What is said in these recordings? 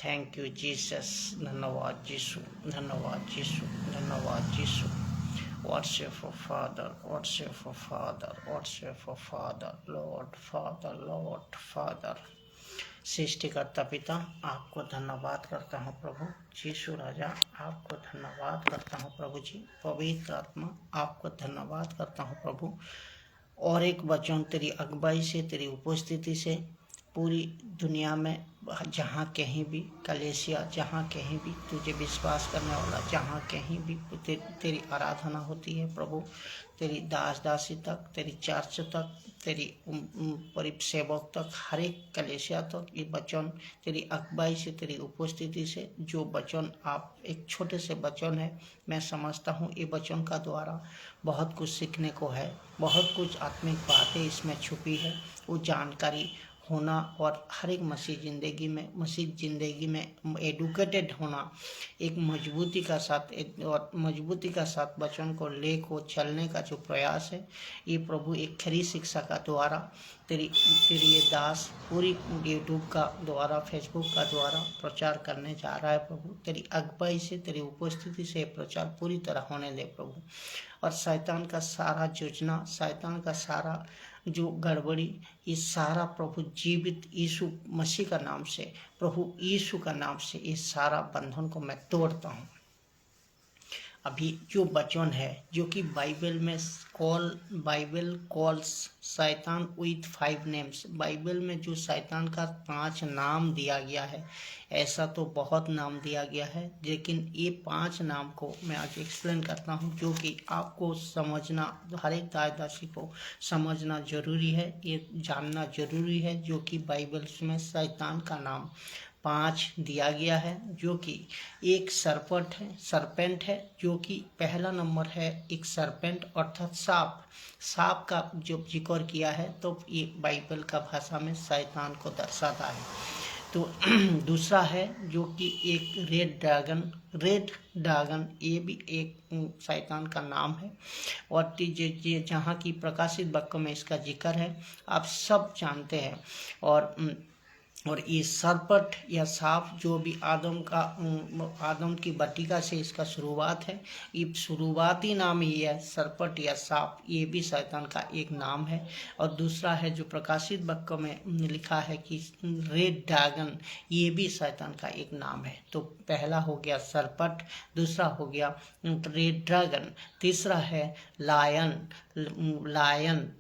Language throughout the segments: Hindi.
Thank you Jesus. धन्यवाद यीशु, धन्यवाद यीशु, धन्यवाद यीशु। Worship for Father, worship for Father, worship for Father, Lord Father, Lord Father। सृष्टिकर्ता पिता, आपको धन्यवाद करता हूँ प्रभु। यीशु राजा, आपको धन्यवाद करता हूँ प्रभु जी। पवित्र आत्मा, आपको धन्यवाद करता हूँ प्रभु। और एक वचन तेरी अगुवाई से, तेरी उपस्थिति से पूरी दुनिया में जहाँ कहीं भी कलेसिया, जहाँ कहीं भी तुझे विश्वास करने वाला, जहाँ कहीं भी तेरी आराधना होती है प्रभु, तेरी दास दासी तक, तेरी चर्च तक, तेरी परिसेवक तक, हर एक कलेसिया तक ये वचन तेरी अगुवाई से, तेरी उपस्थिति से जो वचन आप एक छोटे से वचन है, मैं समझता हूँ ये वचन का द्वारा बहुत कुछ सीखने को है, बहुत कुछ आत्मिक बातें इसमें छुपी है। वो जानकारी होना और हर एक मसीह ज़िंदगी में एडुकेटेड होना, एक मजबूती का साथ वचन को ले को चलने का जो प्रयास है, ये प्रभु एक खरी शिक्षा का द्वारा तेरी ये दास पूरी यूट्यूब का द्वारा, फेसबुक का द्वारा प्रचार करने जा रहा है प्रभु। तेरी अगुवाई से, तेरी उपस्थिति से प्रचार पूरी तरह होने दे प्रभु। और शैतान का सारा योजना, शैतान का सारा जो गड़बड़ी, ये सारा प्रभु जीवित यीशु मसीह का नाम से, प्रभु यीशु का नाम से ये सारा बंधन को मैं तोड़ता हूँ। अभी जो वचन है, जो कि बाइबल कॉल्स शैतान विथ 5 नेम्स, बाइबल में जो शैतान का 5 नाम दिया गया है, ऐसा तो बहुत नाम दिया गया है, लेकिन ये 5 नाम को मैं आज एक्सप्लेन करता हूँ, जो कि आपको समझना, हर एक दासी को समझना जरूरी है, ये जानना जरूरी है, जो कि बाइबल में शैतान का नाम 5 दिया गया है। जो कि एक सरपेंट है, जो कि पहला नंबर है एक सरपेंट अर्थात सांप का जो जिक्र किया है, तो ये बाइबल का भाषा में शैतान को दर्शाता है। तो दूसरा है जो कि एक रेड ड्रैगन, ये भी एक शैतान का नाम है। और जहाँ की प्रकाशित वाक्य में इसका जिक्र है, आप सब जानते हैं। और ये सरपट या सांप जो भी आदम की बटिका से इसका शुरुआत है, ये शुरुआती नाम ही है सरपट या सांप, ये भी शैतान का एक नाम है। और दूसरा है जो प्रकाशित वाक्य में लिखा है कि रेड ड्रैगन, ये भी शैतान का एक नाम है। तो पहला हो गया सरपट, दूसरा हो गया रेड ड्रैगन, तीसरा है लायन।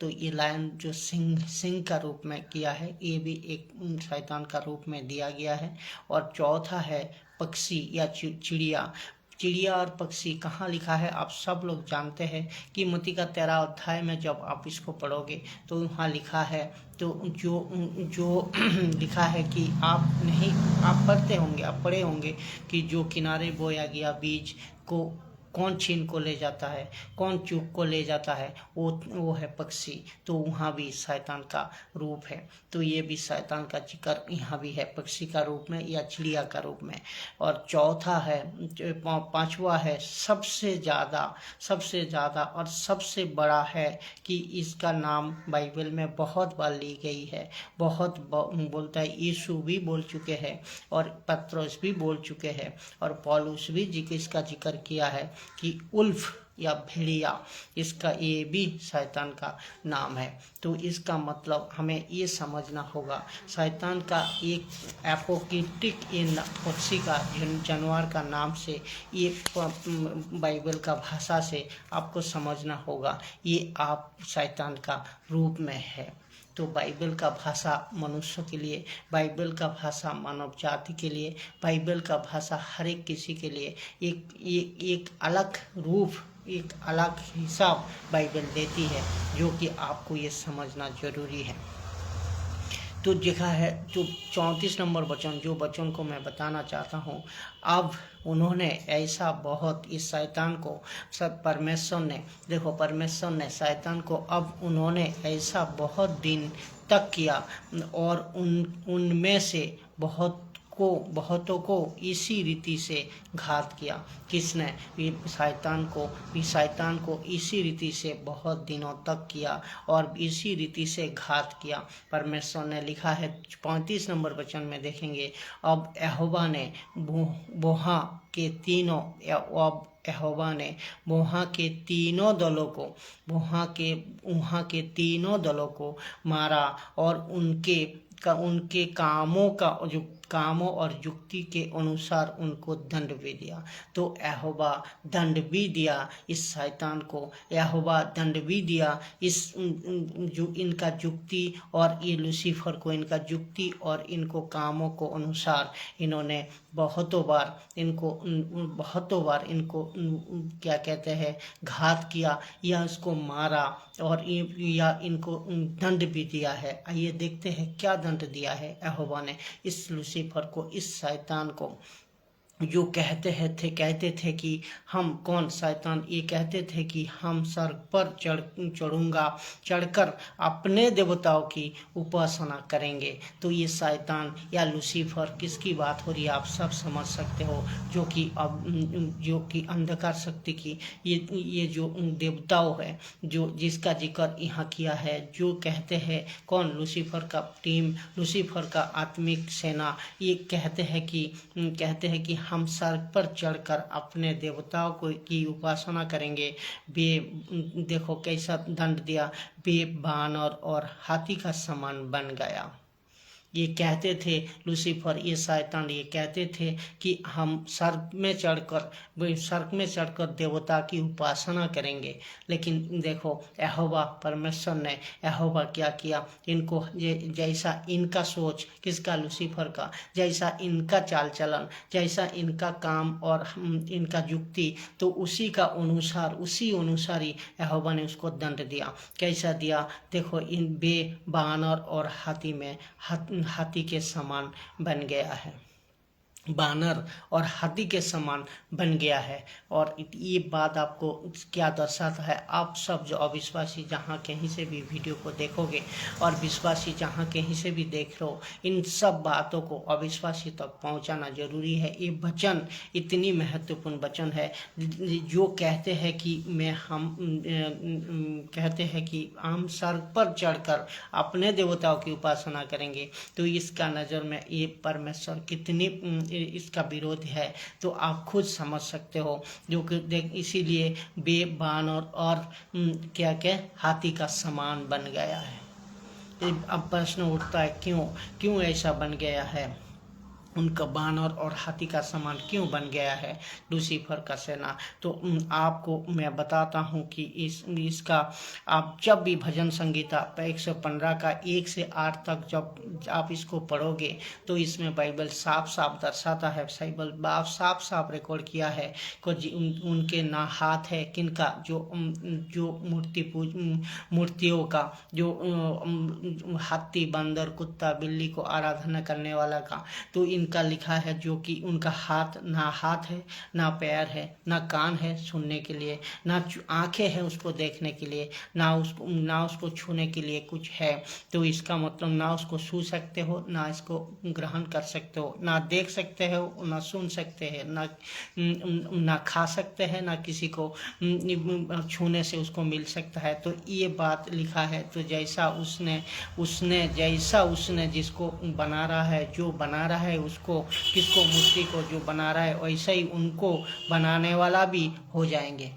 तो ये लायन जो सिंह का रूप में किया है, ये भी एक शैतान का रूप में दिया गया है। और चौथा है पक्षी या चिड़िया और पक्षी कहाँ लिखा है, आप सब लोग जानते हैं कि मत्ती का 13 अध्याय में जब आप इसको पढ़ोगे तो वहाँ लिखा है, तो जो लिखा है कि आप पढ़े होंगे कि जो किनारे बोया गया बीज को कौन छीन को ले जाता है, कौन चुग को ले जाता है, वो है पक्षी। तो वहाँ भी शैतान का रूप है। तो ये भी शैतान का जिक्र यहाँ भी है, पक्षी का रूप में या चिड़िया का रूप में। और चौथा है, पांचवा है सबसे ज़्यादा और सबसे बड़ा है कि इसका नाम बाइबल में बहुत बार ली गई है, बहुत बोलता है। यीशु भी बोल चुके हैं और पत्रोस भी बोल चुके हैं और पौलुस भी इसका जिक्र किया है कि उल्फ या भेड़िया, इसका ये भी शैतान का नाम है। तो इसका मतलब हमें ये समझना होगा, शैतान का एक एपोक्रिटिक पक्षी का जानवर का नाम से ये बाइबल का भाषा से आपको समझना होगा, ये आप शैतान का रूप में है। तो बाइबल का भाषा मनुष्य के लिए, बाइबल का भाषा मानव जाति के लिए, बाइबल का भाषा हर एक किसी के लिए एक अलग रूप, एक अलग हिसाब बाइबल देती है, जो कि आपको ये समझना जरूरी है। तो लिखा है जो 34 नंबर वचन, जो वचन को मैं बताना चाहता हूँ, अब उन्होंने ऐसा बहुत इस शैतान को परमेश्वर ने शैतान को अब उन्होंने ऐसा बहुत दिन तक किया और उनमें से बहुत बहुतों को इसी रीति से घात किया। किसने? ये शैतान को इसी रीति से बहुत दिनों तक किया और इसी रीति से घात किया। परमेश्वर ने लिखा है 35 नंबर वचन में देखेंगे, अब यहोवा ने बोहा के तीनों दलों को मारा और उनके कामों और युक्ति के अनुसार उनको दंड भी दिया। तो यहोवा दंड भी दिया इस शैतान को, यहोवा दंड भी दिया इनका युक्ति और ये लूसीफर को इनका युक्ति और इनको कामों को अनुसार इन्होंने बहुतों बार इनको क्या कहते हैं घात किया या इसको मारा और या इनको दंड भी दिया है। आइए देखते हैं क्या दंड दिया है यहोवा ने इस लूसीफर को, इस शैतान को, जो कहते थे कि हम कौन शैतान ये कहते थे कि हम स्वर्ग पर चढ़कर अपने देवताओं की उपासना करेंगे। तो ये शैतान या लूसीफर किसकी बात हो रही है आप सब समझ सकते हो, जो कि अंधकार शक्ति की ये जो देवताओं है, जो जिसका जिक्र यहाँ किया है, जो कहते हैं कौन? लूसीफर का टीम, लूसीफर का आत्मिक सेना, ये कहते हैं कि हम स्वर्ग पर चढ़कर अपने देवताओं की उपासना करेंगे। देखो कैसा दंड दिया, वे बानर और हाथी का समान बन गया। ये कहते थे लूसीफर, ये शैतान ये कहते थे कि हम स्वर्ग में चढ़कर देवता की उपासना करेंगे। लेकिन देखो यहोवा परमेश्वर ने क्या किया, इनको जैसा इनका सोच, किसका? लूसीफर का, जैसा इनका चाल चलन, जैसा इनका काम और इनका युक्ति, तो उसी अनुसार ही यहोवा ने उसको दंड दिया। कैसा दिया? देखो इन बानर और हाथी के समान बन गया है, बानर और हाथी के समान बन गया है। और ये बात आपको क्या दर्शाता है? आप सब जो अविश्वासी जहाँ कहीं से भी वीडियो को देखोगे और विश्वासी जहाँ कहीं से भी देख रहे हो, इन सब बातों को अविश्वासी तक पहुँचाना जरूरी है। ये वचन इतनी महत्वपूर्ण वचन है, जो कहते हैं कि हम स्वर्ग पर चढ़कर अपने देवताओं की उपासना करेंगे। तो इसका नज़र में ये परमेश्वर कितनी इसका विरोध है, तो आप खुद समझ सकते हो। जो कि इसीलिए बानर और क्या हाथी का समान बन गया है। अब प्रश्न उठता है क्यों ऐसा बन गया है, उनका बानर और हाथी का समान क्यों बन गया है लूसीफर का सेना? तो आपको मैं बताता हूँ कि इसका आप जब भी भजन संगीता 115 का 1 से 8 तक जब आप इसको पढ़ोगे तो इसमें बाइबल साफ दर्शाता है, बाइबल साफ रिकॉर्ड किया है उनके ना हाथ है, किनका? जो मूर्तियों का, जो हाथी, बंदर, कुत्ता, बिल्ली को आराधना करने वाला का, तो इनका लिखा है जो कि उनका हाथ है, ना पैर है, ना कान है सुनने के लिए, ना आंखें हैं उसको देखने के लिए, ना उसको छूने के लिए कुछ है। तो इसका मतलब ना उसको छू सकते हो, ना इसको ग्रहण कर सकते हो, ना देख सकते हो, ना सुन सकते हैं, ना खा सकते हैं, ना किसी को छूने से उसको मिल सकता है। तो ये बात लिखा है। तो जैसा उसने जिसको बना रहा है, जो बना रहा है उसको, किसको? मूर्ति को जो बना रहा है, वैसा ही उनको बनाने वाला भी हो जाएंगे।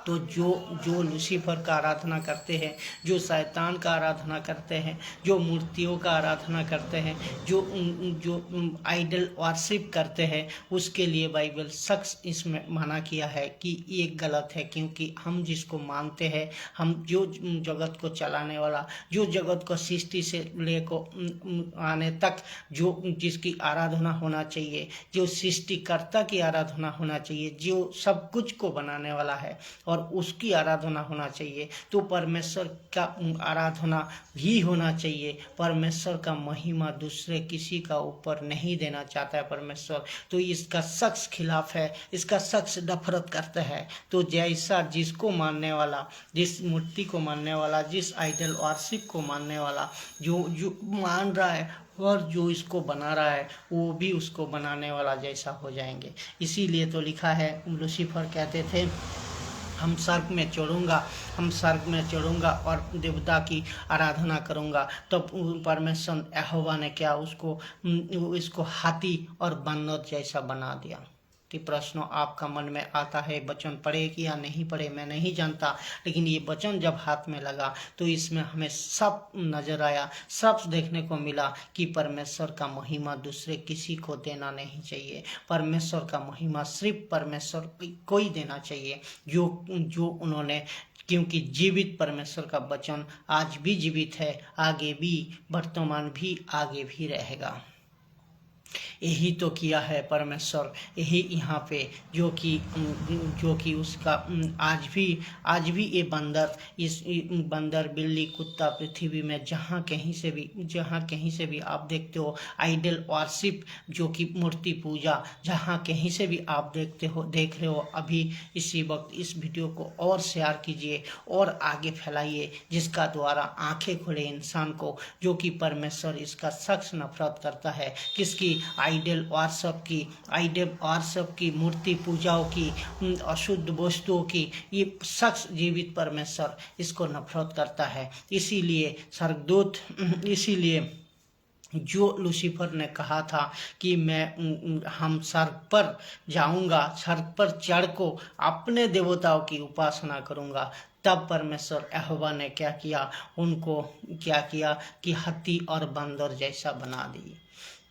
तो जो लूसीफर का आराधना करते हैं, जो शैतान का आराधना करते हैं, जो मूर्तियों का आराधना करते हैं, जो आइडल वर्शिप करते हैं, उसके लिए बाइबल सख्त इसमें मना किया है कि ये गलत है। क्योंकि हम जिसको मानते हैं, हम जो जगत को चलाने वाला, जो जगत को सृष्टि से लेको आने तक जिसकी आराधना होना चाहिए, जो सृष्टिकर्ता की आराधना होना चाहिए, जो सब कुछ को बनाने वाला है और उसकी आराधना होना चाहिए, तो परमेश्वर का आराधना भी होना चाहिए। परमेश्वर का महिमा दूसरे किसी का ऊपर नहीं देना चाहता है परमेश्वर। तो इसका सख्त खिलाफ है, इसका सख्त नफरत करता है। तो जैसा जिसको मानने वाला, जिस मूर्ति को मानने वाला, जिस आइडल वर्शिप को मानने वाला, जो मान रहा है और जो इसको बना रहा है वो भी उसको बनाने वाला जैसा हो जाएंगे। इसीलिए तो लिखा है, लूसीफर कहते थे हम स्वर्ग में चढ़ूँगा, हम स्वर्ग में चढ़ूँगा और देवता की आराधना करूँगा। तो परमेश्वर यहोवा ने क्या उसको इसको हाथी और बंदर जैसा बना दिया। कि प्रश्न आपका मन में आता है, वचन पढ़े कि या नहीं पढ़े मैं नहीं जानता, लेकिन ये वचन जब हाथ में लगा तो इसमें हमें सब नजर आया, सब देखने को मिला कि परमेश्वर का महिमा दूसरे किसी को देना नहीं चाहिए। परमेश्वर का महिमा सिर्फ परमेश्वर को ही देना चाहिए, जो उन्होंने, क्योंकि जीवित परमेश्वर का वचन आज भी जीवित है, आगे भी, वर्तमान भी, आगे भी रहेगा। यही तो किया है परमेश्वर, यही यहाँ पे जो कि उसका आज भी ये बंदर, इस बंदर, बिल्ली, कुत्ता पृथ्वी में जहाँ कहीं से भी आप देखते हो आइडल वर्शिप, जो कि मूर्ति पूजा, जहाँ कहीं से भी आप देख रहे हो, अभी इसी वक्त इस वीडियो को और शेयर कीजिए और आगे फैलाइए, जिसका द्वारा आंखें खुले इंसान को, जो कि परमेश्वर इसका सख्त नफरत करता है, किसकी, आइडल वर्शिप की, मूर्ति पूजाओं की, अशुद्ध वस्तुओं की, ये शख्स जीवित परमेश्वर इसको नफरत करता है। इसीलिए जो लूसीफर ने कहा था कि हम स्वर्ग पर जाऊंगा, स्वर्ग पर चढ़ को अपने देवताओं की उपासना करूंगा, तब परमेश्वर यहोवा ने क्या किया, उनको क्या किया कि हाथी और बंदर जैसा बना दिए।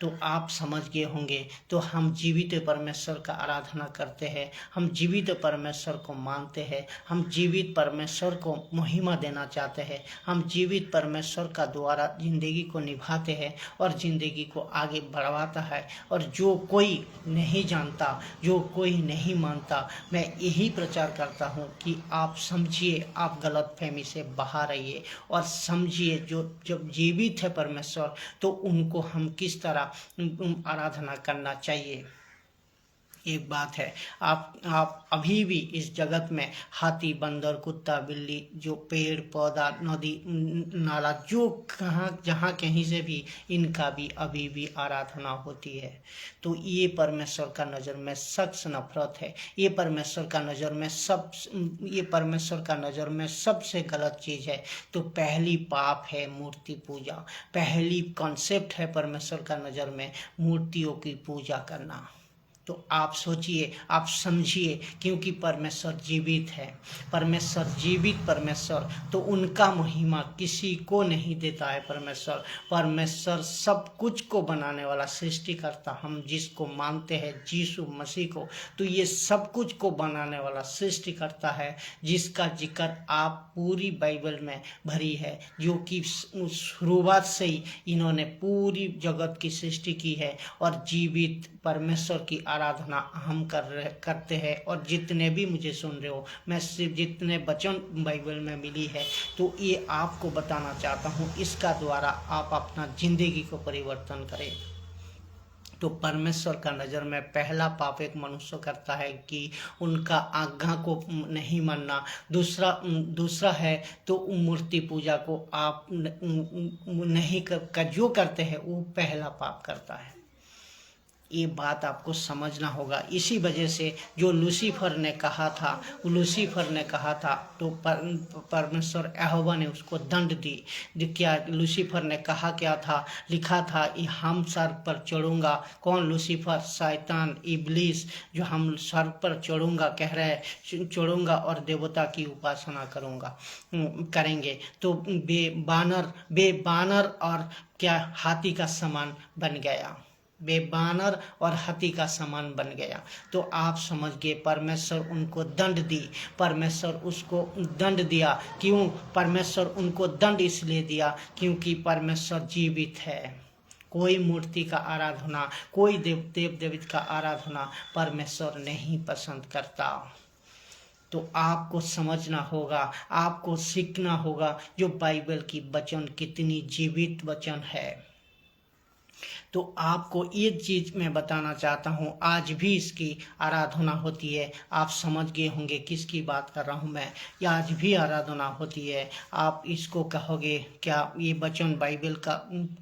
तो आप समझ गए होंगे। तो हम जीवित परमेश्वर का आराधना करते हैं, हम जीवित परमेश्वर को मानते हैं, हम जीवित परमेश्वर को महिमा देना चाहते हैं, हम जीवित परमेश्वर का द्वारा जिंदगी को निभाते हैं और जिंदगी को आगे बढ़ाता है। और जो कोई नहीं जानता, जो कोई नहीं मानता, मैं यही प्रचार करता हूँ कि आप समझिए, आप गलतफहमी से बाहर आइए और समझिए जो जब जीवित है परमेश्वर, तो उनको हम किस तरह आराधना करना चाहिए। एक बात है, आप अभी भी इस जगत में हाथी, बंदर, कुत्ता, बिल्ली, जो पेड़ पौधा, नदी नाला, जो जहाँ कहीं से भी, इनका भी अभी भी आराधना होती है। तो ये परमेश्वर का नज़र में सख्त नफरत है। ये परमेश्वर का नज़र में सबसे गलत चीज़ है। तो पहली पाप है मूर्ति पूजा, पहली कॉन्सेप्ट है परमेश्वर का नज़र में मूर्तियों की पूजा करना। तो आप सोचिए, आप समझिए, क्योंकि परमेश्वर जीवित है, परमेश्वर, तो उनका महिमा किसी को नहीं देता है। परमेश्वर सब कुछ को बनाने वाला सृष्टिकर्ता, हम जिसको मानते हैं यीशु मसीह को, तो ये सब कुछ को बनाने वाला सृष्टिकर्ता है, जिसका जिक्र आप पूरी बाइबल में भरी है, जो कि शुरुआत से ही इन्होंने पूरी जगत की सृष्टि की है। और जीवित परमेश्वर की आराधना हम करते हैं। और जितने भी मुझे सुन रहे हो, मैं सिर्फ जितने वचन बाइबल में मिली है, तो ये आपको बताना चाहता हूँ, इसका द्वारा आप अपना जिंदगी को परिवर्तन करें। तो परमेश्वर का नज़र में पहला पाप एक मनुष्य करता है कि उनका आज्ञा को नहीं मानना। दूसरा है तो मूर्ति पूजा को आप नहीं जो करते हैं, वो पहला पाप करता है। ये बात आपको समझना होगा। इसी वजह से जो लूसीफर ने कहा था, तो परमेश्वर यहोवा ने उसको दंड दी। क्या लूसीफर ने कहा क्या था, लिखा था कि हम स्वर्ग पर चढ़ूंगा। कौन? लूसीफर, शैतान, इब्लीस, जो हम स्वर्ग पर चढ़ूंगा कह रहे हैं, चढ़ूंगा और देवता की उपासना करेंगे। तो बेबानर और क्या हाथी का समान बन गया, बेबानर और हाथी का समान बन गया। तो आप समझ गए, परमेश्वर उनको दंड दी, परमेश्वर उसको दंड दिया। क्यों? परमेश्वर उनको दंड इसलिए दिया क्योंकि परमेश्वर जीवित है। कोई मूर्ति का आराधना, कोई देव का आराधना परमेश्वर नहीं पसंद करता। तो आपको समझना होगा, आपको सीखना होगा जो बाइबल की वचन कितनी जीवित वचन है। तो आपको ये चीज़ मैं बताना चाहता हूँ, आज भी इसकी आराधना होती है। आप समझ गए होंगे किसकी बात कर रहा हूँ मैं। ये आज भी आराधना होती है। आप इसको कहोगे क्या ये वचन बाइबल का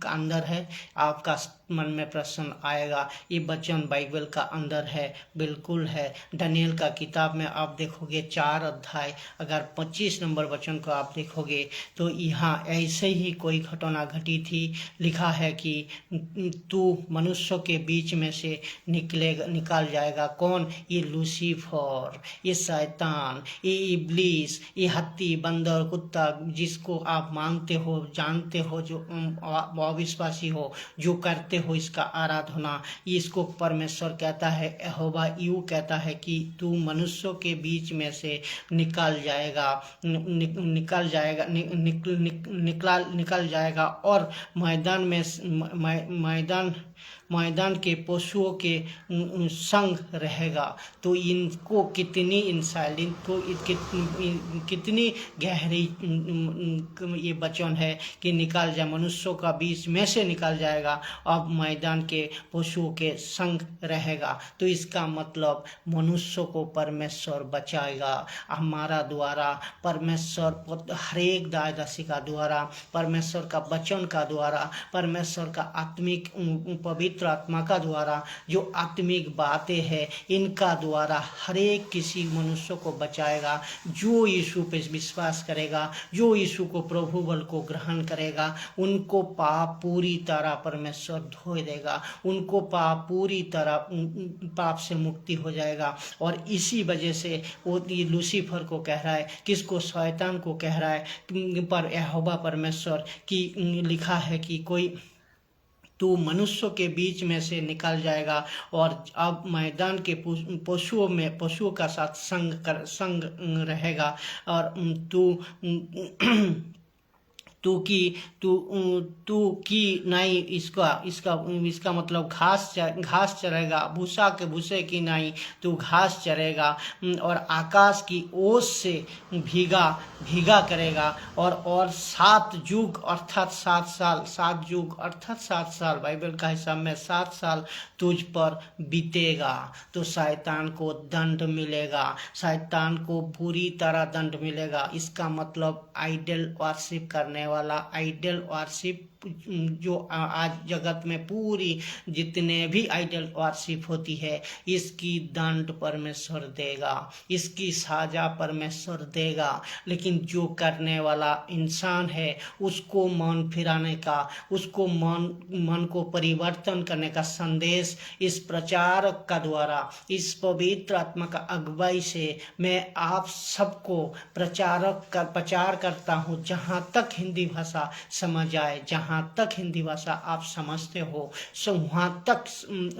अंदर है? आपका मन में प्रश्न आएगा, ये वचन बाइबल का अंदर है? बिल्कुल है। दानियेल का किताब में आप देखोगे 4 अध्याय, अगर 25 नंबर वचन को आप देखोगे तो यहाँ ऐसे ही कोई घटना घटी थी। लिखा है कि तू मनुष्यों के बीच में से निकल जाएगा। कौन? ये लूसीफर, ये शैतान, ये इब्लीस, ये हत्ती, बंदर, कुत्ता, जिसको आप मानते हो, जानते हो, जो अविश्वासी हो, जो करते हो इसका आराधना, इसको परमेश्वर कहता है, यहोवा यूं कहता है कि तू मनुष्यों के बीच में से निकल जाएगा, निकल जाएगा और मैदान के पशुओं के संग रहेगा। तो इनको कितनी इंसाइट, इनको कितनी गहरी ये वचन है कि निकल जाए, मनुष्यों का बीच में से निकल जाएगा, अब मैदान के पशुओं के संग रहेगा। तो इसका मतलब मनुष्यों को परमेश्वर बचाएगा हमारा द्वारा, परमेश्वर हर एक दायदशी का द्वारा, परमेश्वर का वचन का द्वारा, परमेश्वर का आत्मिक पवित्र आत्मा का द्वारा, जो आत्मिक बातें हैं इनका द्वारा हर एक किसी मनुष्य को बचाएगा। जो यीशु पे विश्वास करेगा, जो यीशु को प्रभु बल को ग्रहण करेगा, उनको पाप पूरी तरह परमेश्वर धो देगा, उनको पाप पूरी तरह पाप से मुक्ति हो जाएगा। और इसी वजह से वो लूसीफर को कह रहा है, किसको? शैतान को कह रहा है, पर यहोवा परमेश्वर की लिखा है कि कोई तू मनुष्यों के बीच में से निकल जाएगा और अब मैदान के पशुओं का साथ संग रहेगा। और तू की नाई, इसका मतलब घास चरेगा, भूसा के भूसे की नाई तू घास चरेगा और आकाश की ओस से भीगा करेगा। और 7 युग अर्थात 7 युग अर्थात 7 साल, बाइबल का हिसाब में 7 साल तुझ पर बीतेगा। तो शैतान को दंड मिलेगा, शैतान को बुरी तरह दंड मिलेगा। इसका मतलब आइडल वर्शिप करने वाला, आइडल वर्शिप जो आज जगत में पूरी जितने भी आइडल वर्शिप होती है, इसकी दंड परमेश्वर देगा, इसकी सजा परमेश्वर देगा। लेकिन जो करने वाला इंसान है उसको मन फिराने का, उसको मन को परिवर्तन करने का संदेश इस प्रचारक का द्वारा, इस पवित्र आत्मा का अगुवाई से मैं आप सबको प्रचार करता हूँ। जहाँ तक हिंदी भाषा समझ आए, जहाँ तक हिंदी भाषा आप समझते हो, सो वहाँ तक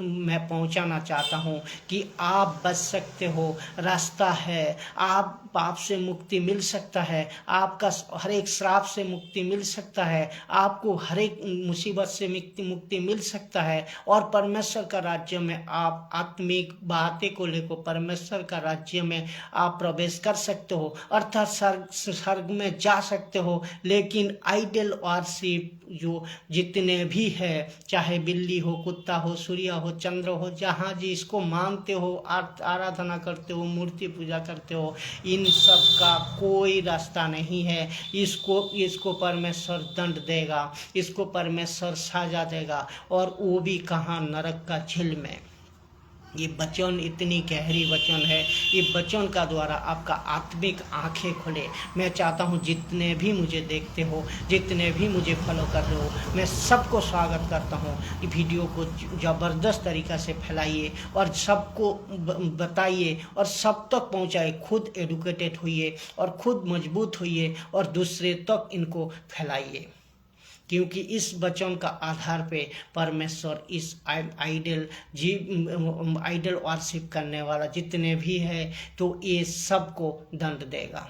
मैं पहुँचाना चाहता हूँ कि आप बच सकते हो। रास्ता है, आप पाप से मुक्ति मिल सकता है, आपका हर एक श्राप से मुक्ति मिल सकता है, आपको हर एक मुसीबत से मुक्ति मिल सकता है। और परमेश्वर का राज्य में आप आत्मिक बातें को लेकर परमेश्वर का राज्य में आप प्रवेश कर सकते हो, अर्थात स्वर्ग में जा सकते हो। लेकिन आइडल वर्शिप जो जितने भी है, चाहे बिल्ली हो, कुत्ता हो, सूर्य हो, चंद्र हो, जहाँ जिसको मानते हो, आराधना करते हो, मूर्ति पूजा करते हो, इन सब का कोई रास्ता नहीं है। इसको परमेश्वर दंड देगा, इसको परमेश्वर सजा देगा, और वो भी कहाँ? नरक का झील में। ये वचन इतनी गहरी वचन है, ये वचन का द्वारा आपका आत्मिक आंखें खुले। मैं चाहता हूँ जितने भी मुझे देखते हो, जितने भी मुझे फॉलो कर रहे हो, मैं सबको स्वागत करता हूँ। ये वीडियो को ज़बरदस्त तरीक़ा से फैलाइए और सबको बताइए और सब तक पहुँचाइए। खुद एडुकेटेड होइए और खुद मजबूत होइए और दूसरे तक इनको फैलाइए, क्योंकि इस वचन का आधार पे परमेश्वर इस आइडल वर्शिप करने वाला जितने भी है, तो ये सबको दंड देगा।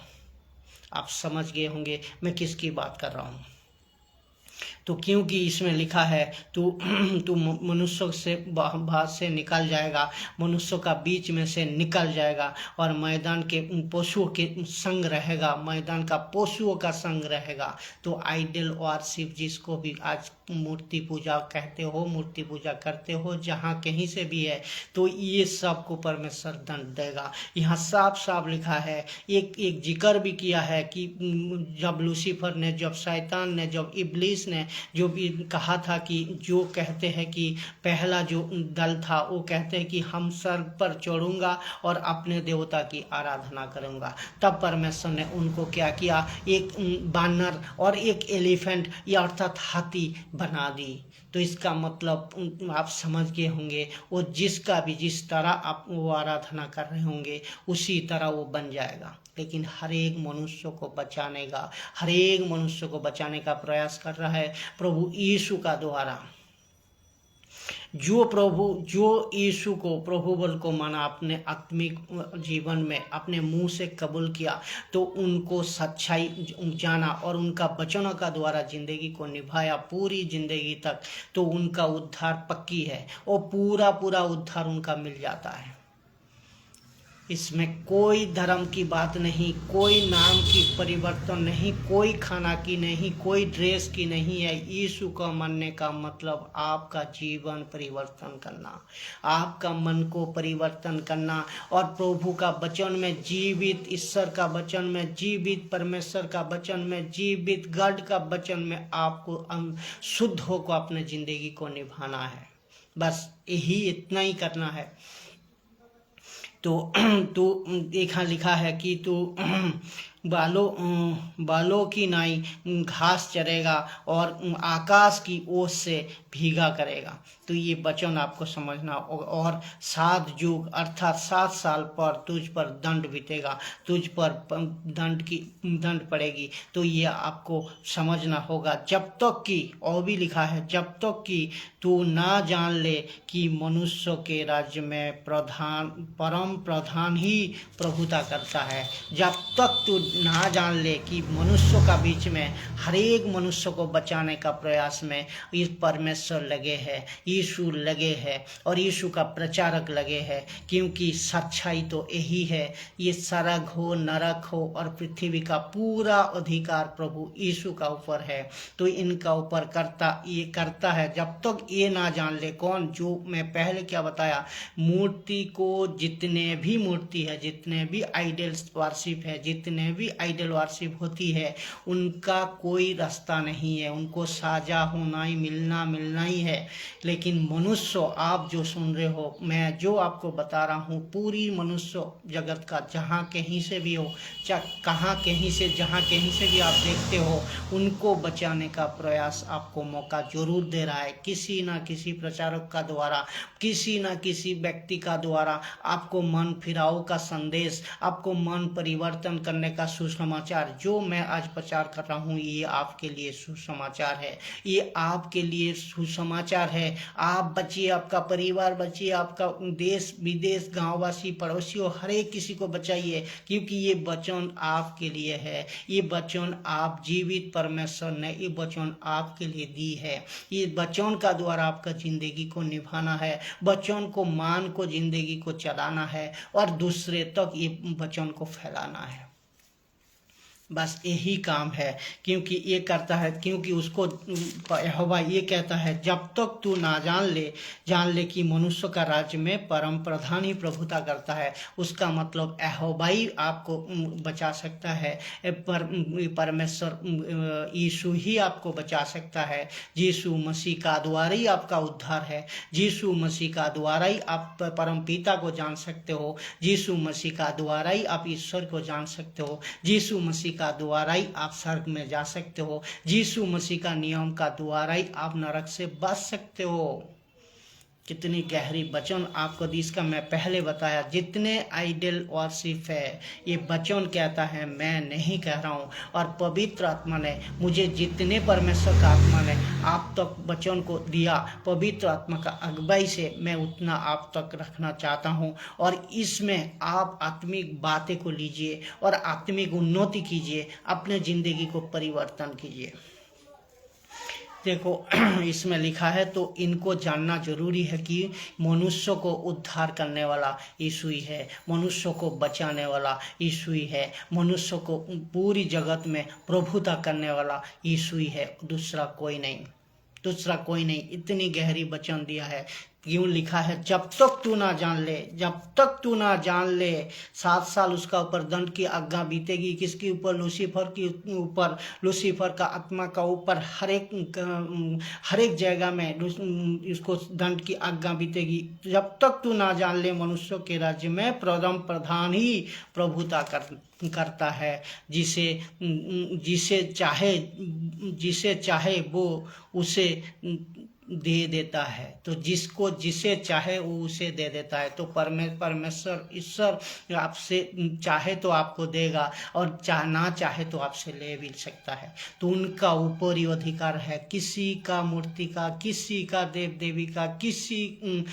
आप समझ गए होंगे मैं किसकी बात कर रहा हूँ। तो क्योंकि इसमें लिखा है तू मनुष्यों से बाहर से निकल जाएगा, मनुष्यों का बीच में से निकल जाएगा और मैदान के पशुओं के संग रहेगा, मैदान का पशुओं का संग रहेगा। तो आइडल वर्शिप जिसको भी आज मूर्ति पूजा कहते हो, मूर्ति पूजा करते हो, जहाँ कहीं से भी है, तो ये सब को परमेश्वर दंड देगा। यहाँ साफ साफ लिखा है, एक जिक्र भी किया है कि जब लूसीफर ने, जब शैतान ने, जब इब्लीस ने जो भी कहा था कि जो कहते हैं कि पहला जो दल था वो कहते हैं कि हम सर पर चढ़ूंगा और अपने देवता की आराधना करूंगा, तब परमेश्वर ने उनको क्या किया, एक बानर और एक एलिफेंट या अर्थात हाथी बना दी। तो इसका मतलब आप समझ गए होंगे, वो जिसका भी जिस तरह आप वो आराधना कर रहे होंगे उसी तरह वो बन जाएगा। लेकिन हर एक मनुष्य को बचाने का, हर एक मनुष्य को बचाने का प्रयास कर रहा है प्रभु यीशु का द्वारा। जो यीशु को, प्रभु बल को माना, अपने आत्मिक जीवन में अपने मुंह से कबूल किया, तो उनको सच्चाई जाना और उनका वचनों का द्वारा जिंदगी को निभाया पूरी जिंदगी तक, तो उनका उद्धार पक्की है और पूरा पूरा उद्धार उनका मिल जाता है। इसमें कोई धर्म की बात नहीं, कोई नाम की परिवर्तन नहीं, कोई खाना की नहीं, कोई ड्रेस की नहीं है। यीशु को मानने का मतलब आपका जीवन परिवर्तन करना, आपका मन को परिवर्तन करना और प्रभु का वचन में जीवित, ईश्वर का वचन में जीवित, परमेश्वर का वचन में जीवित, गॉड का वचन में आपको शुद्ध होकर अपने जिंदगी को निभाना है। बस यही इतना ही करना है। तो यहाँ लिखा है कि तू बालों की नाई घास चरेगा और आकाश की ओस से भीगा करेगा। तो ये वचन आपको समझना। और 7 युग अर्थात 7 साल पर तुझ पर दंड बीतेगा, तुझ पर दंड पड़ेगी। तो ये आपको समझना होगा, जब तक कि, और भी लिखा है, जब तक कि तू ना जान ले कि मनुष्य के राज्य में परम प्रधान ही प्रभुता करता है। जब तक तू ना जान ले कि मनुष्यों का बीच में हर एक मनुष्य को बचाने का प्रयास में इस परमेश्वर लगे हैं, यीशु लगे हैं और यीशु का प्रचारक लगे हैं। क्योंकि सच्चाई तो यही है, ये स्वर्ग हो, नरक हो और पृथ्वी का पूरा अधिकार प्रभु यीशु का ऊपर है। तो इनका ऊपर करता है। जब तक ये ना जान ले, कौन? जो मैं पहले क्या बताया, मूर्ति को, जितने भी मूर्ति है, जितने भी आइडल वर्शिप है, जितने भी आइडल वर्शिप होती है, उनका कोई रास्ता नहीं है, उनको साजा होना ही, मिलना ही है। लेकिन मनुष्य, आप जो सुन रहे हो, मैं जो आपको बता रहा हूँ, पूरी मनुष्य जगत का जहाँ कहीं से भी हो, जहाँ कहीं से भी आप देखते हो, उनको बचाने का प्रयास आपको मौका जरूर दे रहा है। किसी ना किसी प्रचारक का द्वारा, किसी ना किसी व्यक्ति का द्वारा आपको मन फिराव का संदेश, आपको मन परिवर्तन करने का सुसमाचार जो मैं आज प्रचार कर रहा हूँ, ये आपके लिए सुसमाचार है। ये आपके लिए सुसमाचार है। आप बचिए, आपका परिवार बचिए, आपका देश विदेश, गांववासी, पड़ोसियों, हर एक किसी को बचाइए, क्योंकि ये वचन आपके लिए है। ये वचन आप जीवित परमेश्वर ने ये वचन आपके लिए दी है। ये वचन का द्वारा आपका जिंदगी को निभाना है, वचन को मान को जिंदगी को चलाना है और दूसरे तक ये वचन को फैलाना है। बस यही काम है। क्योंकि ये करता है, क्योंकि उसको यहोवा ये कहता है, जब तक तू ना जान ले कि मनुष्य का राज्य में परम प्रधान ही प्रभुता करता है। उसका मतलब यहोवा ही आपको बचा सकता है, परमेश्वर यीशु ही आपको बचा सकता है। यीशु मसीह का द्वारा ही आपका उद्धार है। यीशु मसीह का द्वारा ही आप परम पिता को जान सकते हो। यीशु मसीह का द्वारा ही आप ईश्वर को जान सकते हो। यीशु मसीह का द्वारा ही आप स्वर्ग में जा सकते हो। यीशु मसीह का नियम का द्वारा ही आप नरक से बच सकते हो। कितनी गहरी वचन आपको इसका मैं पहले बताया। जितने आइडल वर्शिप है, ये वचन कहता है, मैं नहीं कह रहा हूँ। और पवित्र आत्मा ने मुझे, जितने परमेश्वर का आत्मा ने आप तक वचन को दिया, पवित्र आत्मा का अगुवाई से मैं उतना आप तक रखना चाहता हूँ। और इसमें आप आत्मिक बातें को लीजिए और आत्मिक उन्नति कीजिए, अपने जिंदगी को परिवर्तन कीजिए। देखो इसमें लिखा है, तो इनको जानना जरूरी है कि मनुष्य को उद्धार करने वाला यीशु ही है, मनुष्य को बचाने वाला यीशु ही है, मनुष्य को पूरी जगत में प्रभुता करने वाला यीशु ही है, दूसरा कोई नहीं। दूसरा कोई नहीं। इतनी गहरी वचन दिया है। क्यों लिखा है, जब तक तू ना जान ले, जब तक तू ना जान ले। 7 साल उसका ऊपर दंड की आज्ञा बीतेगी। किसके ऊपर? लूसीफर के ऊपर। लूसीफर का आत्मा का ऊपर हर एक जगह में इसको दंड की आज्ञा बीतेगी। जब तक तू ना जान ले मनुष्यों के राज्य में परम प्रधान ही प्रभुता करता है। जिसे चाहे वो उसे दे देता है। तो जिसे चाहे वो उसे दे देता है। तो परमेश्वर ईश्वर आपसे चाहे तो आपको देगा, और ना चाहे तो आपसे ले भी सकता है। तो उनका ऊपरी अधिकार है। किसी का मूर्ति का, किसी का देव देवी का, किसी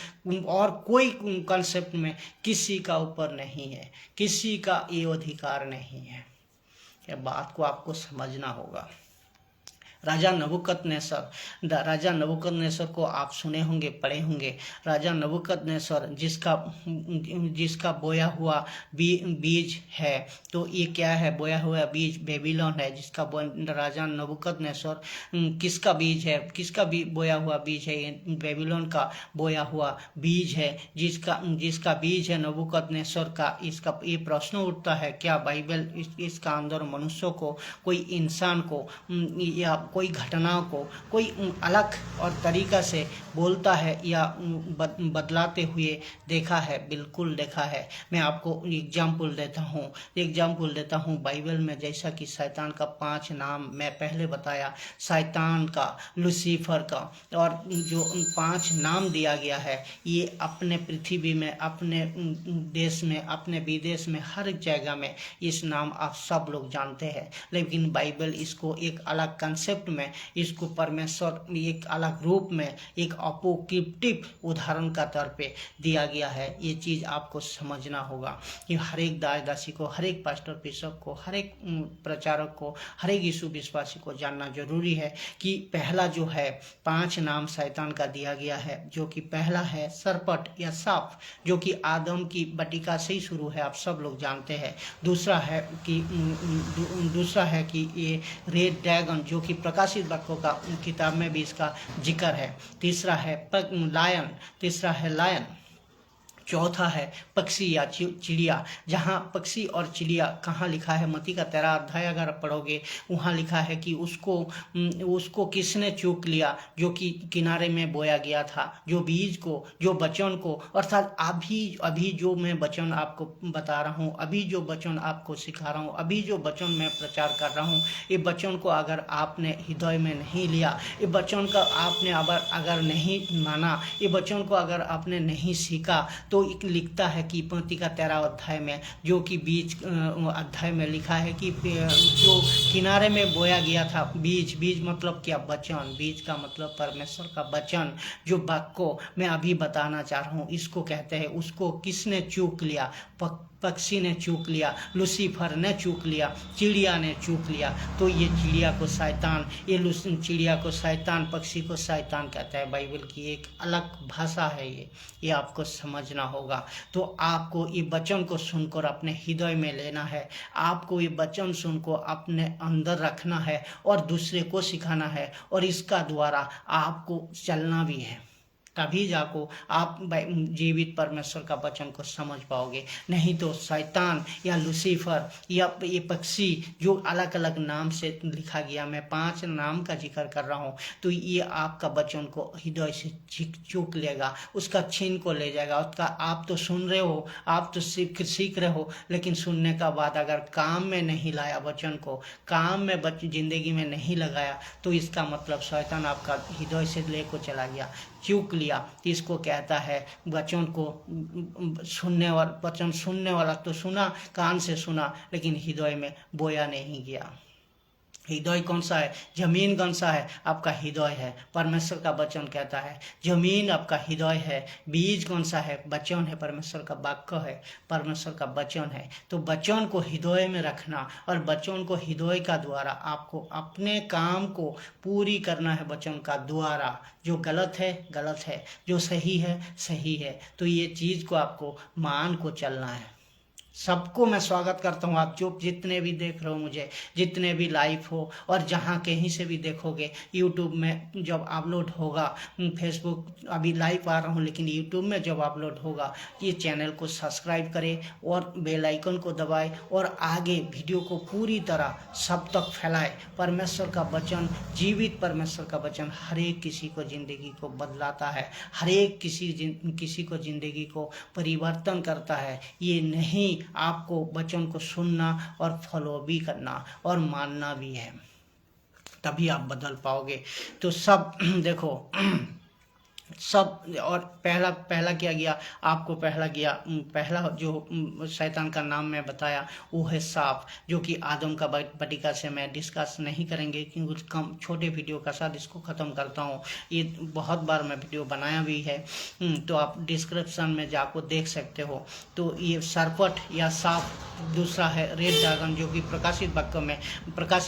और कोई कंसेप्ट में किसी का ऊपर नहीं है, किसी का ये अधिकार नहीं है। यह बात को आपको समझना होगा। राजा नबूकदनेस्सर को आप सुने होंगे, पढ़े होंगे। राजा नबूकदनेस्सर जिसका बोया हुआ बीज है। तो ये क्या है? बोया हुआ बीज बेबीलोन है। जिसका राजा नबूकदनेस्सर किसका बीज है? किसका बोया हुआ बीज है? ये बेबीलोन का बोया हुआ बीज है, जिसका बीज है नबूकदनेस्सर का। इसका ये प्रश्न उठता है, क्या बाइबल इसका अंदर मनुष्यों को, कोई इंसान को या कोई घटनाओं को कोई अलग और तरीका से बोलता है या बदलाते हुए देखा है? बिल्कुल देखा है। मैं आपको एग्जाम्पल देता हूँ बाइबल में। जैसा कि शैतान का 5 नाम मैं पहले बताया, शैतान का, लूसीफर का, और जो 5 नाम दिया गया है, ये अपने पृथ्वी में, अपने देश में, अपने विदेश में, हर जगह में इस नाम आप सब लोग जानते हैं। लेकिन बाइबल इसको एक अलग कंसेप्ट में, इसको परमेश्वर एक अलग रूप में, एक अपोक्रिप्टिव उदाहरण का तौर पे दिया गया है। ये चीज़ आपको समझना होगा कि हर एक दासी को, हर एक पास्टर बिशप को, हर एक प्रचारक को, हर एक यीशु विश्वासी को जानना जरूरी है कि पहला जो है 5 नाम शैतान का दिया गया है, जो कि पहला है सरपट या सांप, जो कि आदम की बटिका से ही शुरू है, आप सब लोग जानते हैं। दूसरा है कि ये रेड ड्रैगन, जो कि प्रकाशित वाक्यों का किताब में भी इसका जिक्र है। तीसरा है लायन। चौथा है पक्षी या चिड़िया। जहाँ पक्षी और चिड़िया कहाँ लिखा है? मत्ती का 13 अध्याय अगर आप पढ़ोगे, वहाँ लिखा है कि उसको किसने चूक लिया, जो कि किनारे में बोया गया था, जो बीज को, जो वचन को। अर्थात अभी जो मैं वचन आपको बता रहा हूँ, अभी जो वचन आपको सिखा रहा हूँ, अभी जो वचन मैं प्रचार कर रहा हूँ, ये वचन को अगर आपने हृदय में नहीं लिया, ये वचन का आपने अगर नहीं माना, ये वचन को अगर आपने नहीं सीखा, तो एक लिखता है कि मत्ती का 13 अध्याय में, जो कि बीज अध्याय में लिखा है कि जो किनारे में बोया गया था बीज मतलब क्या? वचन। बीज का मतलब परमेश्वर का वचन, जो वाक्य को मैं अभी बताना चाह रहा हूँ, इसको कहते हैं। उसको किसने चूक लिया? पक्षी ने चूक लिया, लूसीफर ने चूक लिया, चिड़िया ने चूक लिया। तो ये चिड़िया को शैतान, चिड़िया को शैतान, पक्षी को शैतान कहता है। बाइबल की एक अलग भाषा है ये आपको समझना होगा। तो आपको ये वचन को सुनकर अपने हृदय में लेना है, आपको ये वचन सुनकर अपने अंदर रखना है और दूसरे को सिखाना है, और इसका द्वारा आपको चलना भी है। तभी जाको आप जीवित परमेश्वर का वचन को समझ पाओगे। नहीं तो शैतान या लूसीफर या ये पक्षी, जो अलग अलग नाम से लिखा गया, मैं 5 नाम का जिक्र कर रहा हूँ, तो ये आपका वचन को हृदय से चूक लेगा, उसका छीन को ले जाएगा। उसका आप तो सुन रहे हो, आप तो सीख रहे हो, लेकिन सुनने का बाद अगर काम में नहीं लाया, वचन को काम में जिंदगी में नहीं लगाया, तो इसका मतलब शैतान आपका हृदय से ले को चला गया, चूक लिया। इसको कहता है वचन को वचन सुनने वाला तो सुना, कान से सुना, लेकिन हृदय में बोया नहीं गया। हृदय कौन सा है? जमीन कौन सा है? आपका हृदय है। परमेश्वर का वचन कहता है जमीन आपका हृदय है। बीज कौन सा है? वचन है, परमेश्वर का वाक्य है, परमेश्वर का वचन है। तो वचन को हृदय में रखना, और वचन को हृदय का द्वारा आपको अपने काम को पूरी करना है वचन का द्वारा। जो गलत है गलत है, जो सही है सही है। तो ये चीज़ को आपको मान को चलना है। सबको मैं स्वागत करता हूँ। आप जो जितने भी देख रहे हो मुझे, जितने भी लाइव हो और जहाँ कहीं से भी देखोगे, यूट्यूब में जब अपलोड होगा, फेसबुक अभी लाइव आ रहा हूँ लेकिन यूट्यूब में जब अपलोड होगा, ये चैनल को सब्सक्राइब करें और बेल आइकन को दबाएं और आगे वीडियो को पूरी तरह सब तक फैलाएं। परमेश्वर का वचन, जीवित परमेश्वर का वचन हर एक किसी को ज़िंदगी को बदलाता है, हर एक किसी को ज़िंदगी को परिवर्तन करता है। ये नहीं, आपको वचन को सुनना और फॉलो भी करना और मानना भी है, तभी आप बदल पाओगे। तो सब देखो सब, और पहला क्या गया आपको, पहला जो शैतान का नाम मैं बताया वो है सांप, जो कि आदम का पटिका से मैं डिस्कस नहीं करेंगे क्योंकि कम छोटे वीडियो का साथ इसको ख़त्म करता हूँ। ये बहुत बार मैं वीडियो बनाया भी है, तो आप डिस्क्रिप्शन में जाकर देख सकते हो। तो ये सरपट या सांप, दूसरा है रेड ड्रैगन, जो कि प्रकाशित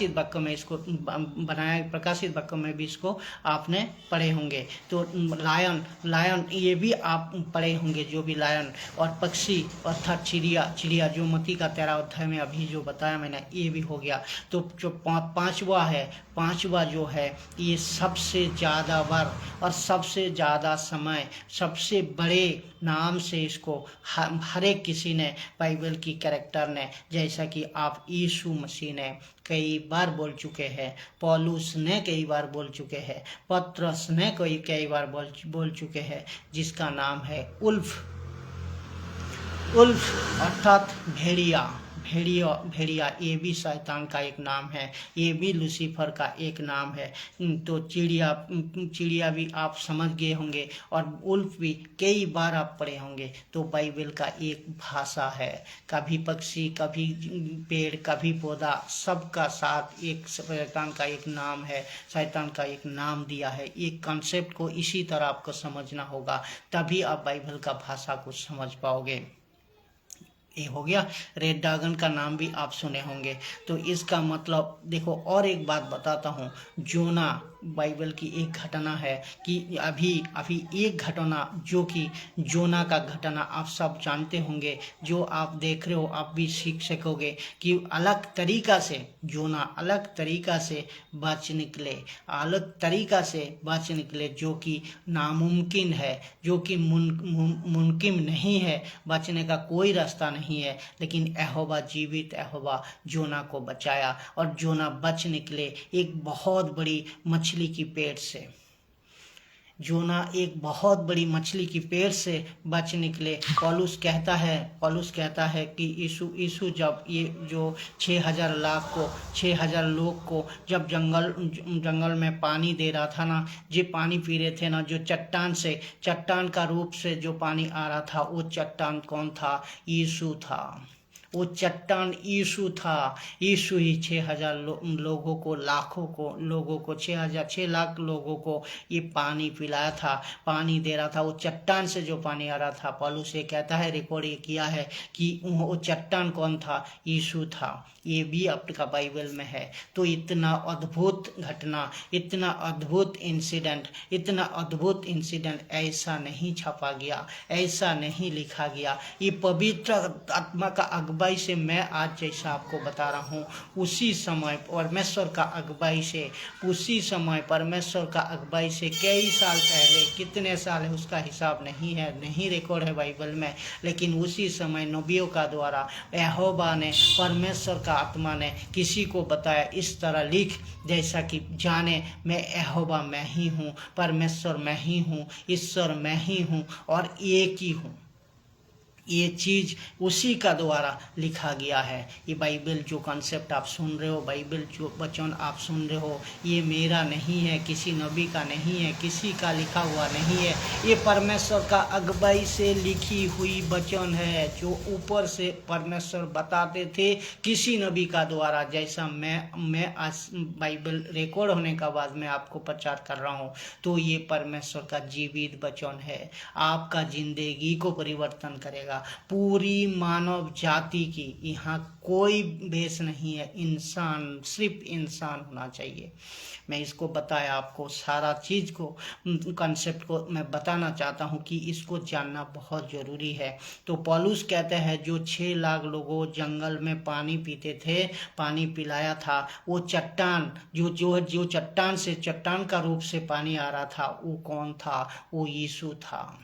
वाक्य में इसको बनाया, प्रकाशित वाक्य में भी इसको आपने पढ़े होंगे। तो लायन ये भी आप पढ़े होंगे, जो भी लायन, और पक्षी अर्थात चिड़िया जो मत्ती का 13 अध्याय में अभी जो बताया मैंने, ये भी हो गया। तो जो पांचवा जो है, ये सबसे ज़्यादा बार और सबसे ज़्यादा समय, सबसे बड़े नाम से इसको हर एक किसी ने, बाइबल की कैरेक्टर ने, जैसा कि आप यीशु मसीह ने कई बार बोल चुके हैं, पौलुस ने कई बार बोल चुके हैं, पत्रस ने कई बार बोल चुके हैं, जिसका नाम है उल्फ अर्थात भेड़िया। ये भी शैतान का एक नाम है, ये भी लूसीफर का एक नाम है। तो चिड़िया भी आप समझ गए होंगे और उल्फ भी कई बार आप पढ़े होंगे। तो बाइबल का एक भाषा है, कभी पक्षी, कभी पेड़, कभी पौधा, सबका साथ एक शैतान का एक नाम है, शैतान का एक नाम दिया है। एक कॉन्सेप्ट को इसी तरह आपको समझना होगा, तभी आप बाइबल का भाषा को समझ पाओगे। ये हो गया। रेड ड्रैगन का नाम भी आप सुने होंगे। तो इसका मतलब देखो, और एक बात बताता हूँ, जोना बाइबल की एक घटना है कि अभी एक घटना, जो कि जोना का घटना आप सब जानते होंगे, जो आप देख रहे हो आप भी सीख सकोगे कि अलग तरीका से बच निकले, जो कि नामुमकिन है, जो कि मुमकिन नहीं है, बचने का कोई रास्ता नहीं है। लेकिन जीवित यहोवा जोना को बचाया और जोना बच निकले एक बहुत बड़ी मछली की पेट से। जोना एक बहुत बड़ी मछली की पेट से बच निकले। पौलुस कहता है कि यीशु जब ये जो 6,000 लोग को जब जंगल में पानी दे रहा था ना, जो पानी पी रहे थे ना, जो चट्टान का रूप से जो पानी आ रहा था, वो चट्टान कौन था? यीशु था। वो चट्टान यीशु था। यीशु ही 6,000 लोगों को, लाखों को लोगों को, 6 लाख लोगों को ये पानी पिलाया था, पानी दे रहा था। वो चट्टान से जो पानी आ रहा था, पौलुस ये कहता है, रिकॉर्ड ये किया है कि वो चट्टान कौन था? यीशु था। ये भी आपका बाइबल में है। तो इतना अद्भुत घटना, इतना अद्भुत इंसिडेंट ऐसा नहीं छापा गया, ऐसा नहीं लिखा गया। ये पवित्र आत्मा का अगुवाई से मैं आज जैसा आपको बता रहा हूँ, उसी समय परमेश्वर का अगुवाई से कई साल पहले, कितने साल है उसका हिसाब नहीं है, नहीं रिकॉर्ड है बाइबल में, लेकिन उसी समय नबियों का द्वारा यहोवा ने, परमेश्वर का आत्मा ने किसी को बताया, इस तरह लिख, जैसा कि जाने मैं यहोवा मैं ही हूँ, परमेश्वर मैं ही हूँ, ईश्वर मैं ही हूँ और एक ही हूँ। ये चीज़ उसी का द्वारा लिखा गया है। ये बाइबल जो कॉन्सेप्ट आप सुन रहे हो, बाइबल जो वचन आप सुन रहे हो, ये मेरा नहीं है, किसी नबी का नहीं है, किसी का लिखा हुआ नहीं है। ये परमेश्वर का अगुवाई से लिखी हुई वचन है, जो ऊपर से परमेश्वर बताते थे किसी नबी का द्वारा। जैसा मैं आज बाइबल रिकॉर्ड होने का बाद मैं आपको प्रचार कर रहा हूँ। तो ये परमेश्वर का जीवित वचन है, आपका जिंदगी को परिवर्तन करेगा, जाएगा। पूरी मानव जाति की, यहाँ कोई भेष नहीं है, इंसान, सिर्फ इंसान होना चाहिए। मैं इसको बताया आपको, सारा चीज़ को, कंसेप्ट को मैं बताना चाहता हूँ कि इसको जानना बहुत ज़रूरी है। तो पॉलुस कहते हैं जो 6 लाख लोगों जंगल में पानी पीते थे, पानी पिलाया था, वो चट्टान जो चट्टान से, चट्टान का रूप से पानी आ रहा था, वो कौन था? वो यीशु था,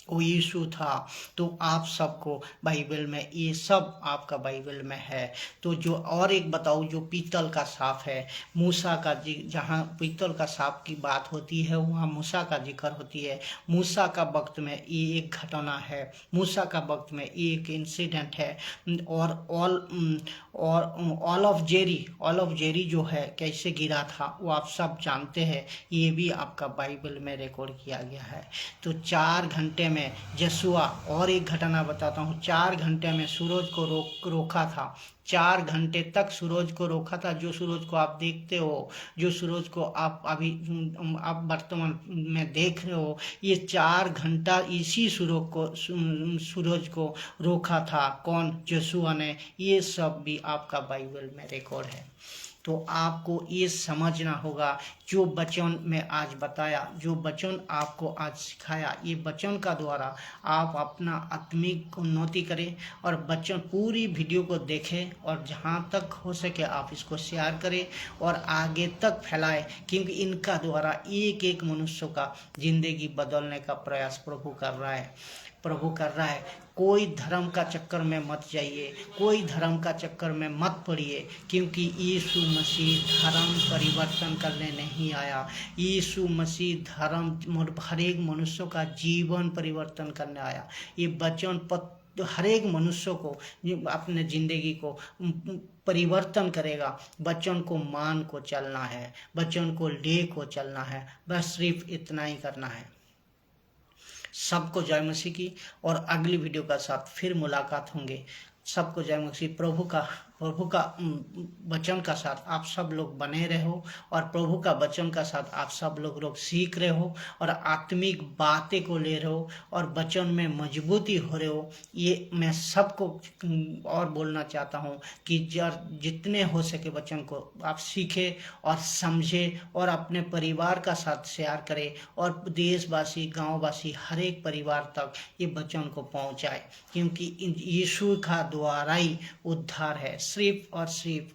वो यीशु था। तो आप सबको बाइबल में ये सब आपका बाइबल में है। तो जो और एक बताओ, जो पीतल का सांप है, मूसा का, जहाँ पीतल का सांप की बात होती है वहाँ मूसा का जिक्र होती है। मूसा का वक्त में ये एक घटना है, मूसा का वक्त में ये एक इंसिडेंट है। और ऑल ऑफ जेरी जो है कैसे गिरा था वो आप सब जानते हैं, ये भी आपका बाइबल में रिकॉर्ड किया गया है। तो 4 घंटे में यशुआ, और एक घटना बताता हूँ, 4 घंटे में सूरज को रोका था। 4 घंटे तक सूरज को रोका था। जो सूरज को आप देखते हो, जो सूरज को आप अभी आप वर्तमान में देख रहे हो, ये 4 घंटा इसी सूरज को रोका था। कौन? यशुआ ने। ये सब भी आपका बाइबल में रिकॉर्ड है। तो आपको ये समझना होगा, जो वचन मैं आज बताया, जो वचन आपको आज सिखाया, ये वचन का द्वारा आप अपना आत्मिक उन्नति करें। और वचन पूरी वीडियो को देखें, और जहाँ तक हो सके आप इसको शेयर करें और आगे तक फैलाएं, क्योंकि इनका द्वारा एक एक मनुष्य का जिंदगी बदलने का प्रयास प्रभु कर रहा है। कोई धर्म का चक्कर में मत जाइए, कोई धर्म का चक्कर में मत पड़िए, क्योंकि यीशु मसीह धर्म परिवर्तन करने नहीं आया। यीशु मसीह धर्म हर एक मनुष्य का जीवन परिवर्तन करने आया। ये वचन हर एक मनुष्य को अपने जिंदगी को परिवर्तन करेगा। वचन को मान को चलना है, वचन को ले को चलना है, बस सिर्फ इतना ही करना है। सबको जय मसीह की, और अगली वीडियो का साथ फिर मुलाकात होंगे। सबको जय मसीह। प्रभु का वचन का साथ आप सब लोग बने रहो, और प्रभु का वचन का साथ आप सब लोग सीख रहे हो, और आत्मिक बातें को ले रहे हो, और वचन में मजबूती हो रहे हो। ये मैं सबको और बोलना चाहता हूँ कि जितने हो सके वचन को आप सीखें और समझें, और अपने परिवार का साथ शेयर करें, और देशवासी, गाँववासी, हर एक परिवार तक ये वचन को पहुँचाए, क्योंकि यीशु का द्वारा ही उद्धार है, सिर्फ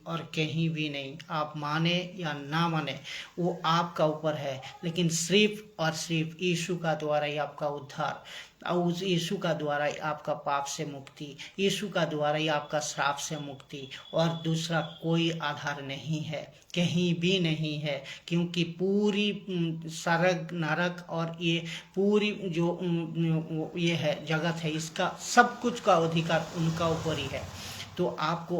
और कहीं भी नहीं। आप माने या ना माने वो आपका ऊपर है, लेकिन सिर्फ और सिर्फ यीशु का द्वारा ही आपका उद्धार, और उस यीशु का द्वारा ही आपका पाप से मुक्ति, यीशु का द्वारा ही आपका श्राप से मुक्ति, और दूसरा कोई आधार नहीं है, कहीं भी नहीं है। क्योंकि पूरी स्वर्ग नरक और ये पूरी जो ये है जगत है, इसका सब कुछ का अधिकार उनका ऊपर ही है। तो आपको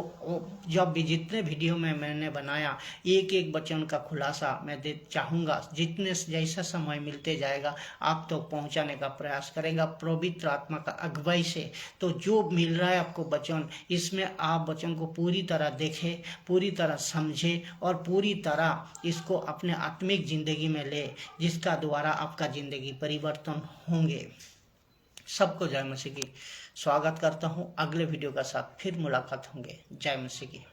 जब भी जितने वीडियो में मैंने बनाया, एक एक वचन का खुलासा मैं चाहूँगा, जितने जैसा समय मिलते जाएगा आप तो पहुँचाने का प्रयास करेंगे पवित्र आत्मा का अगुवाई से। तो जो मिल रहा है आपको वचन, इसमें आप वचन को पूरी तरह देखें, पूरी तरह समझें, और पूरी तरह इसको अपने आत्मिक जिंदगी में ले, जिसका द्वारा आपका जिंदगी परिवर्तन होंगे। सबको जय मसीह की। स्वागत करता हूँ, अगले वीडियो का साथ फिर मुलाकात होंगे। जय मसीह की।